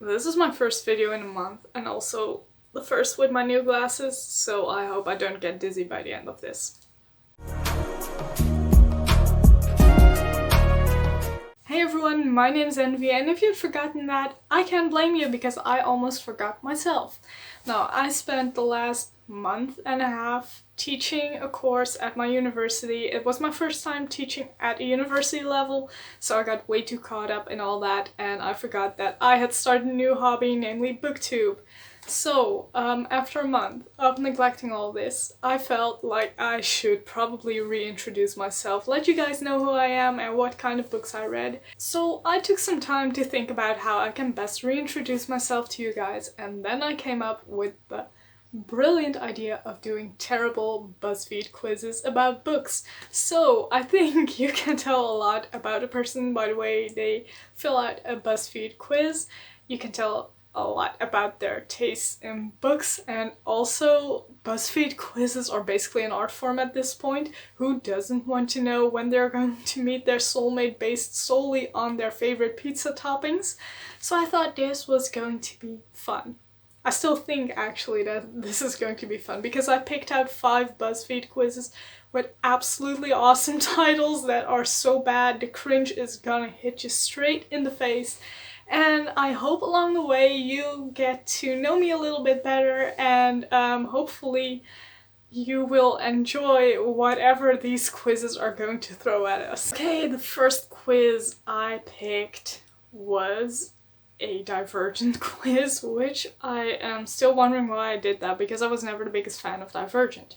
This is my first video in a month and also the first with my new glasses, so I hope I don't get dizzy by the end of this. Hey everyone, my name is Envy, and if you've forgotten that, I can't blame you because I almost forgot myself. Now, I spent the last month and a half teaching a course at my university. It was my first time teaching at a university level, so I got way too caught up in all that and I forgot that I had started a new hobby, namely booktube. So, after a month of neglecting all this, I felt like I should probably reintroduce myself, let you guys know who I am and what kind of books I read. So I took some time to think about how I can best reintroduce myself to you guys, and then I came up with the brilliant idea of doing terrible BuzzFeed quizzes about books. So I think you can tell a lot about a person by the way they fill out a BuzzFeed quiz. You can tell a lot about their tastes in books, and also BuzzFeed quizzes are basically an art form at this point. Who doesn't want to know when they're going to meet their soulmate based solely on their favorite pizza toppings? So I thought this was going to be fun. I still think actually that this is going to be fun because I picked out 5 BuzzFeed quizzes with absolutely awesome titles that are so bad the cringe is gonna hit you straight in the face. And I hope along the way you get to know me a little bit better, and hopefully you will enjoy whatever these quizzes are going to throw at us. Okay, the first quiz I picked was a Divergent quiz, which I am still wondering why I did that because I was never the biggest fan of Divergent.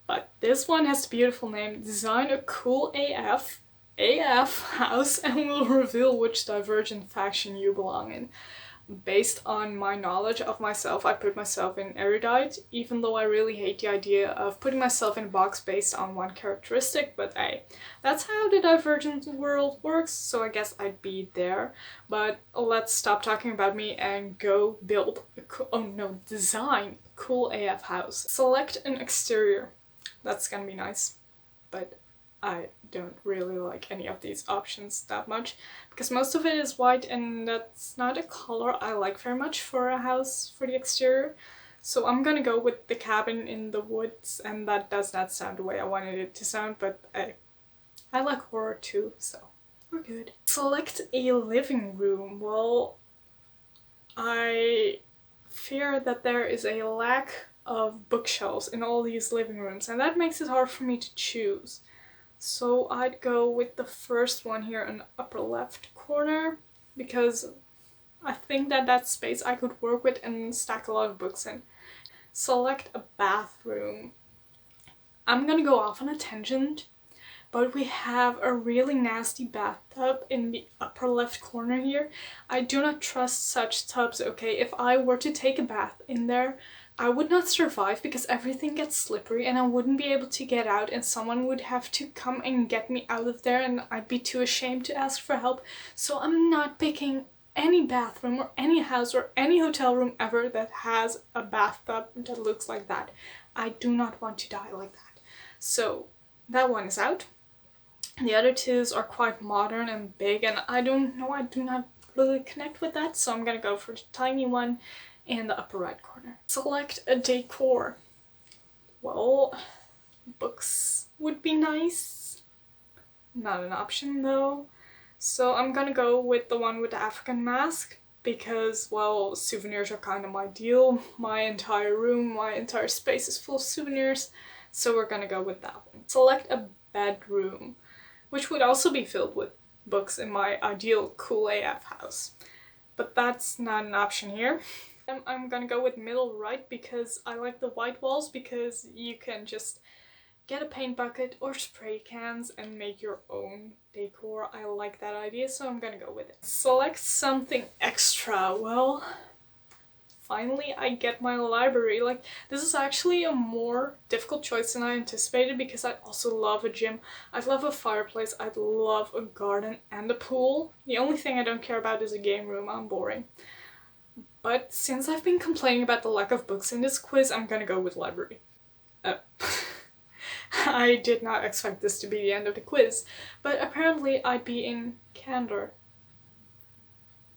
But this one has the beautiful name, Design a Cool AF house and will reveal which Divergent faction you belong in. Based on my knowledge of myself, I put myself in erudite, even though I really hate the idea of putting myself in a box based on one characteristic, but hey, that's how the Divergent world works, so I guess I'd be there. But let's stop talking about me and go build design a cool AF house. Select an exterior. That's gonna be nice, but I don't really like any of these options that much because most of it is white and that's not a color I like very much for a house for the exterior. So I'm gonna go with the cabin in the woods, and that does not sound the way I wanted it to sound, but I like horror too, so we're good. Select a living room. Well, I fear that there is a lack of bookshelves in all these living rooms and that makes it hard for me to choose. So I'd go with the first one here in the upper left corner because I think that that's space I could work with and stack a lot of books in. Select a bathroom. I'm gonna go off on a tangent, but we have a really nasty bathtub in the upper left corner here. I do not trust such tubs, okay? If I were to take a bath in there, I would not survive because everything gets slippery and I wouldn't be able to get out and someone would have to come and get me out of there and I'd be too ashamed to ask for help. So I'm not picking any bathroom or any house or any hotel room ever that has a bathtub that looks like that. I do not want to die like that. So that one is out. The other twos are quite modern and big and I do not really connect with that, so I'm gonna go for the tiny one in the upper right corner. Select a decor. Well, books would be nice. Not an option though. So I'm gonna go with the one with the African mask because, well, souvenirs are kind of my deal. My entire room, my entire space is full of souvenirs, so we're gonna go with that one. Select a bedroom, which would also be filled with books in my ideal cool AF house. But that's not an option here. I'm gonna go with middle right because I like the white walls because you can just get a paint bucket or spray cans and make your own decor. I like that idea, so I'm gonna go with it. Select something extra. Well, finally I get my library. Like, this is actually a more difficult choice than I anticipated because I also love a gym. I'd love a fireplace, I'd love a garden and a pool. The only thing I don't care about is a game room. I'm boring. But since I've been complaining about the lack of books in this quiz, I'm gonna go with library. I did not expect this to be the end of the quiz, but apparently I'd be in candor.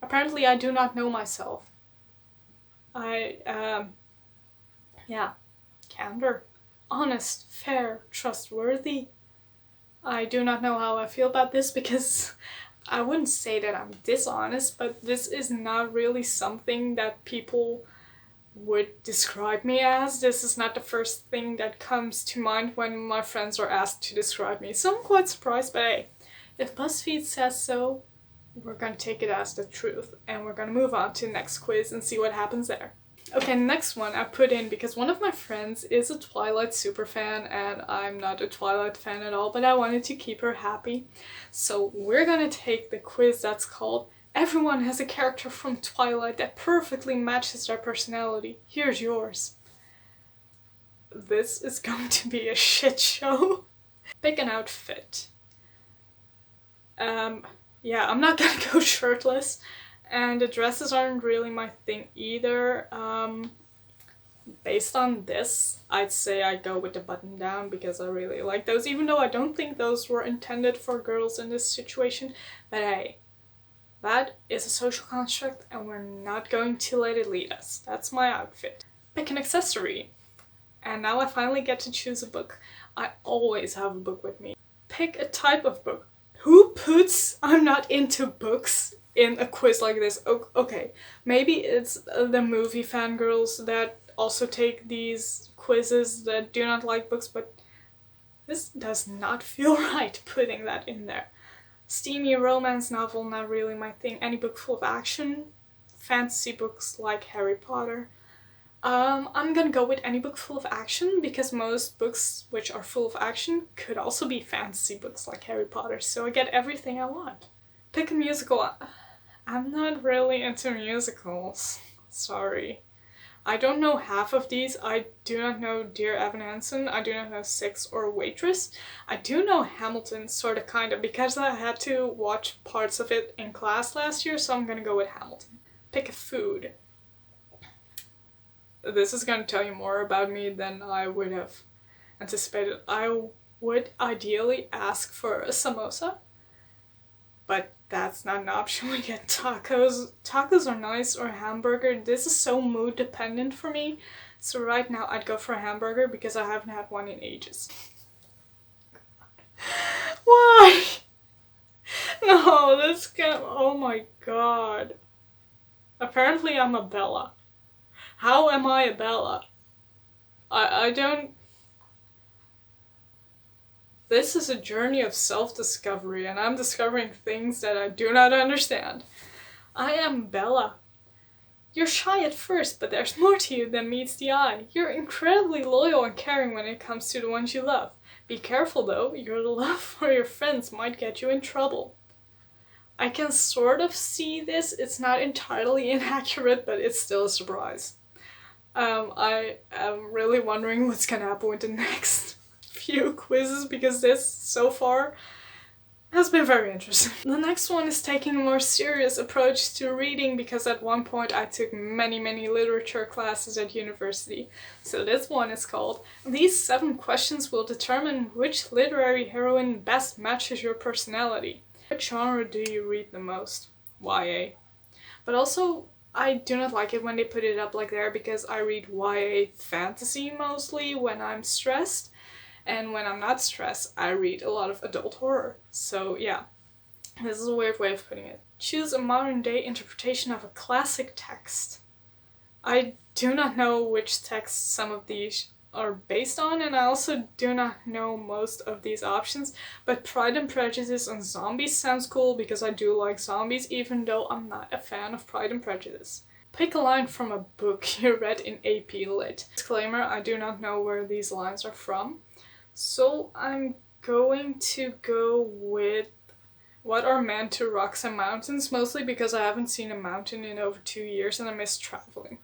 Apparently I do not know myself. Yeah, candor, honest, fair, trustworthy. I do not know how I feel about this because I wouldn't say that I'm dishonest, but this is not really something that people would describe me as. This is not the first thing that comes to mind when my friends are asked to describe me. So I'm quite surprised, but hey, if BuzzFeed says so, we're gonna take it as the truth, and we're gonna move on to the next quiz and see what happens there. Okay, next one I put in because one of my friends is a Twilight superfan and I'm not a Twilight fan at all, but I wanted to keep her happy. So we're gonna take the quiz that's called Everyone Has a Character from Twilight that perfectly matches their personality. Here's yours. This is going to be a shit show. Pick an outfit. Yeah, I'm not gonna go shirtless. And the dresses aren't really my thing either. Based on this, I'd say I go with the button down because I really like those, even though I don't think those were intended for girls in this situation. But hey, that is a social construct and we're not going to let it lead us. That's my outfit. Pick an accessory. And now I finally get to choose a book. I always have a book with me. Pick a type of book. Who puts "I'm not into books" in a quiz like this? Okay, maybe it's the movie fangirls that also take these quizzes that do not like books, but this does not feel right putting that in there. Steamy romance novel, not really my thing. Any book full of action. Fantasy books like Harry Potter. I'm gonna go with any book full of action because most books which are full of action could also be fantasy books like Harry Potter, so I get everything I want. Pick a musical. I'm not really into musicals. Sorry. I don't know half of these. I do not know Dear Evan Hansen. I do not know Six or Waitress. I do know Hamilton, sorta kinda, because I had to watch parts of it in class last year, so I'm gonna go with Hamilton. Pick a food. This is going to tell you more about me than I would have anticipated. I would ideally ask for a samosa, but that's not an option. We get tacos. Tacos are nice, or a hamburger. This is so mood dependent for me. So right now I'd go for a hamburger because I haven't had one in ages. Why? No, this can't. Oh my god. Apparently I'm a Bella. How am I a Bella? I don't... This is a journey of self-discovery and I'm discovering things that I do not understand. I am Bella. You're shy at first, but there's more to you than meets the eye. You're incredibly loyal and caring when it comes to the ones you love. Be careful though, your love for your friends might get you in trouble. I can sort of see this. It's not entirely inaccurate, but it's still a surprise. I am really wondering what's gonna happen with the next few quizzes because this, so far, has been very interesting. The next one is taking a more serious approach to reading because at one point I took many literature classes at university. So this one is called These 7 questions will determine which literary heroine best matches your personality. What genre do you read the most? YA. But also, I do not like it when they put it up like there because I read YA fantasy mostly when I'm stressed, and when I'm not stressed I read a lot of adult horror. So yeah, this is a weird way of putting it. Choose a modern day interpretation of a classic text. I do not know which text some of these are based on, and I also do not know most of these options, but Pride and Prejudice on zombies sounds cool because I do like zombies, even though I'm not a fan of Pride and Prejudice. Pick a line from a book you read in AP Lit. Disclaimer, I do not know where these lines are from, so I'm going to go with What Are Men to Rocks and Mountains, mostly because I haven't seen a mountain in over 2 years and I miss traveling.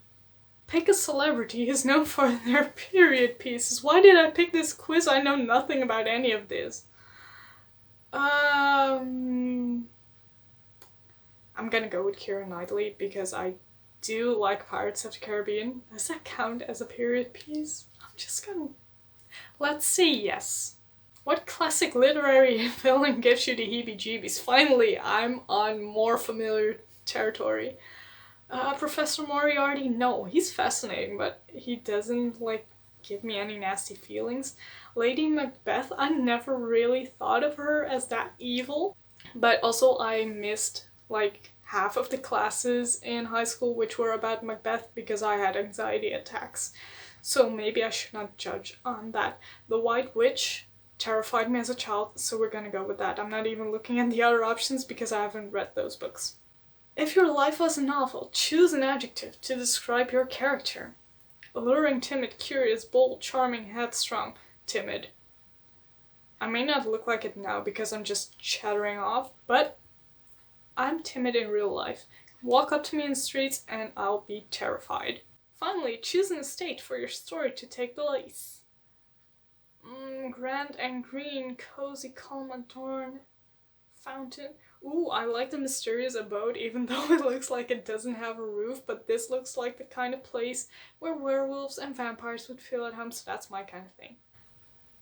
Pick a celebrity who's known for their period pieces. Why did I pick this quiz? I know nothing about any of this. I'm gonna go with Keira Knightley because I do like Pirates of the Caribbean. Does that count as a period piece? I'm just gonna... Let's say yes. What classic literary villain gives you the heebie-jeebies? Finally, I'm on more familiar territory. Professor Moriarty, no, he's fascinating, but he doesn't, like, give me any nasty feelings. Lady Macbeth, I never really thought of her as that evil, but also I missed, like, half of the classes in high school which were about Macbeth because I had anxiety attacks. So maybe I should not judge on that. The White Witch terrified me as a child, so we're gonna go with that. I'm not even looking at the other options because I haven't read those books. If your life was a novel, choose an adjective to describe your character. Alluring, timid, curious, bold, charming, headstrong. Timid. I may not look like it now because I'm just chattering off, but I'm timid in real life. Walk up to me in the streets and I'll be terrified. Finally, choose an estate for your story to take place. Grand and green, cozy, calm, adorned, fountain. Ooh, I like the mysterious abode, even though it looks like it doesn't have a roof, but this looks like the kind of place where werewolves and vampires would feel at home, so that's my kind of thing.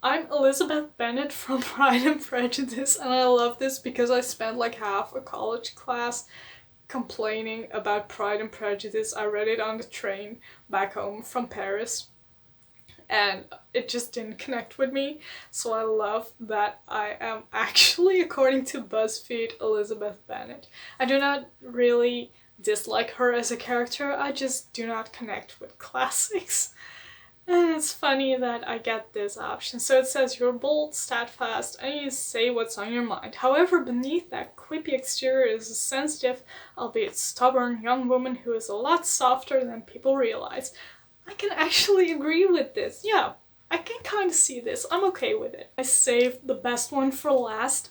I'm Elizabeth Bennett from Pride and Prejudice, and I love this because I spent like half a college class complaining about Pride and Prejudice. I read it on the train back home from Paris, and it just didn't connect with me, so I love that I am actually, according to BuzzFeed, Elizabeth Bennet. I do not really dislike her as a character, I just do not connect with classics. And it's funny that I get this option. So it says you're bold, steadfast, and you say what's on your mind. However, beneath that quippy exterior is a sensitive, albeit stubborn, young woman who is a lot softer than people realize. I can actually agree with this. Yeah, I can kind of see this. I'm okay with it. I saved the best one for last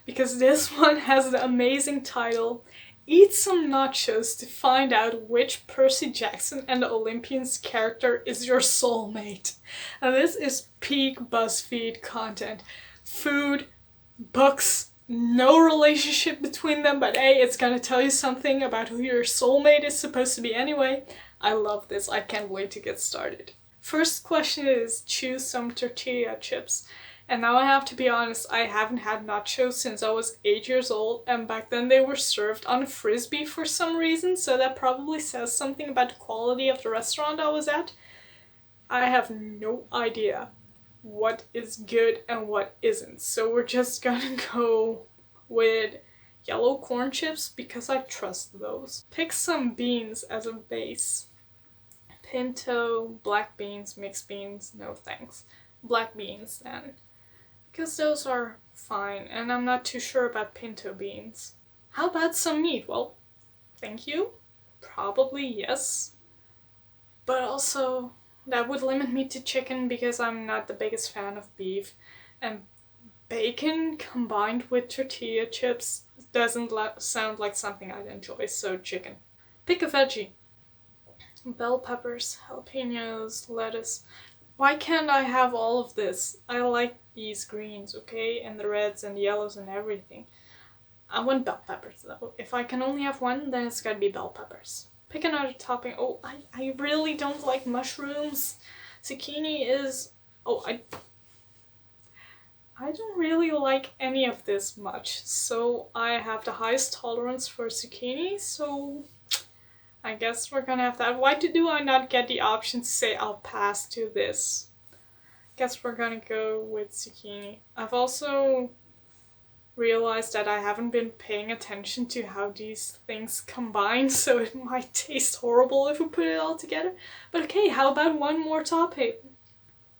because this one has the amazing title, Eat Some Nachos to Find Out Which Percy Jackson and the Olympians character is your soulmate. And this is peak BuzzFeed content. Food, books, no relationship between them, but hey, it's gonna tell you something about who your soulmate is supposed to be anyway. I love this. I can't wait to get started. First question is choose some tortilla chips. And now I have to be honest, I haven't had nachos since I was 8 years old, and back then they were served on a frisbee for some reason, so that probably says something about the quality of the restaurant I was at. I have no idea what is good and what isn't, so we're just gonna go with yellow corn chips because I trust those. Pick some beans as a base. Pinto, black beans, mixed beans, no thanks. Black beans then. Because those are fine, and I'm not too sure about pinto beans. How about some meat? Well, thank you. Probably yes. But also, that would limit me to chicken because I'm not the biggest fan of beef. And bacon combined with tortilla chips doesn't sound like something I'd enjoy, so chicken. Pick a veggie. Bell peppers, jalapenos, lettuce. Why can't I have all of this? I like these greens, okay? And the reds and the yellows and everything. I want bell peppers though. If I can only have one, then it's gotta be bell peppers. Pick another topping. Oh, I really don't like mushrooms. Zucchini is... Oh, I don't really like any of this much. So I have the highest tolerance for zucchini, so... I guess we're gonna have that. Why do I not get the option to say I'll pass to this? Guess we're gonna go with zucchini. I've also realized that I haven't been paying attention to how these things combine, so it might taste horrible if we put it all together. But okay, how about one more topping?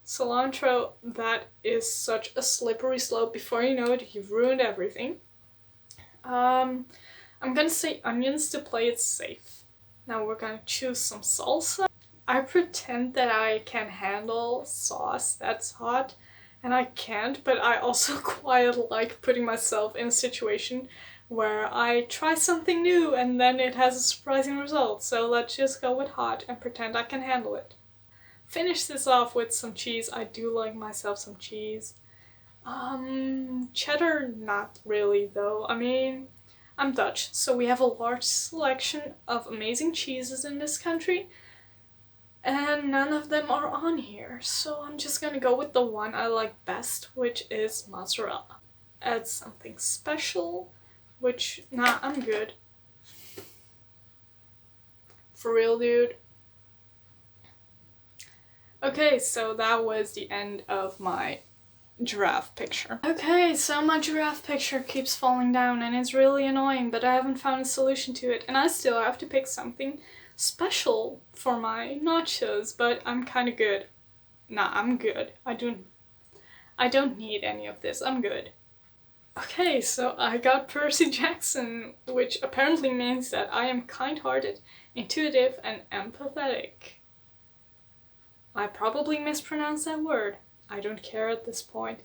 Cilantro, that is such a slippery slope. Before you know it, you've ruined everything. I'm gonna say onions to play it safe. Now we're gonna choose some salsa. I pretend that I can handle sauce that's hot, and I can't, but I also quite like putting myself in a situation where I try something new and then it has a surprising result. So let's just go with hot and pretend I can handle it. Finish this off with some cheese. I do like myself some cheese. Cheddar, not really though. I mean, I'm Dutch, so we have a large selection of amazing cheeses in this country, and none of them are on here, so I'm just gonna go with the one I like best, which is mozzarella. Add something special, which, nah, I'm good. For real, dude. Okay, so that was the end of my giraffe picture. Okay, so my giraffe picture keeps falling down and it's really annoying, but I haven't found a solution to it, and I still have to pick something special for my nachos, but I'm kind of good. Nah, I'm good. I don't need any of this. I'm good. Okay, so I got Percy Jackson, which apparently means that I am kind-hearted, intuitive, and empathetic. I probably mispronounced that word. I don't care at this point.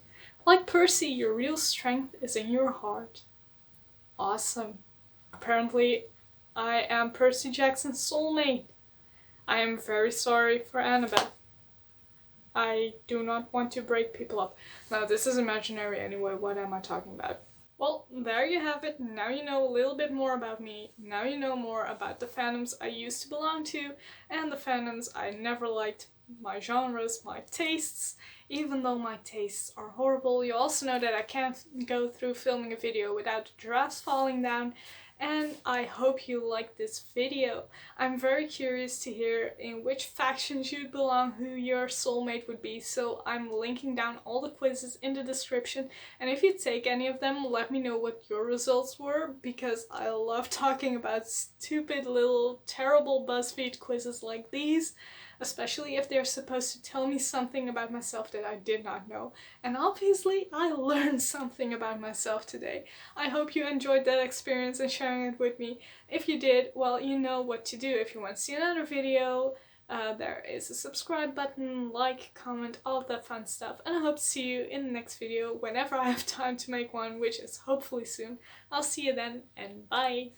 Like Percy, your real strength is in your heart. Awesome. Apparently, I am Percy Jackson's soulmate. I am very sorry for Annabeth. I do not want to break people up. No, this is imaginary anyway. What am I talking about? Well, there you have it. Now you know a little bit more about me. Now you know more about the fandoms I used to belong to and the fandoms I never liked, my genres, my tastes. Even though my tastes are horrible, you also know that I can't go through filming a video without the giraffes falling down. And I hope you liked this video. I'm very curious to hear in which factions you'd belong, who your soulmate would be, so I'm linking down all the quizzes in the description, and if you take any of them, let me know what your results were, because I love talking about stupid little terrible BuzzFeed quizzes like these, especially if they're supposed to tell me something about myself that I did not know. And obviously, I learned something about myself today. I hope you enjoyed that experience and sharing it with me. If you did, well, you know what to do. If you want to see another video, there is a subscribe button, like, comment, all of that fun stuff. And I hope to see you in the next video whenever I have time to make one, which is hopefully soon. I'll see you then, and bye!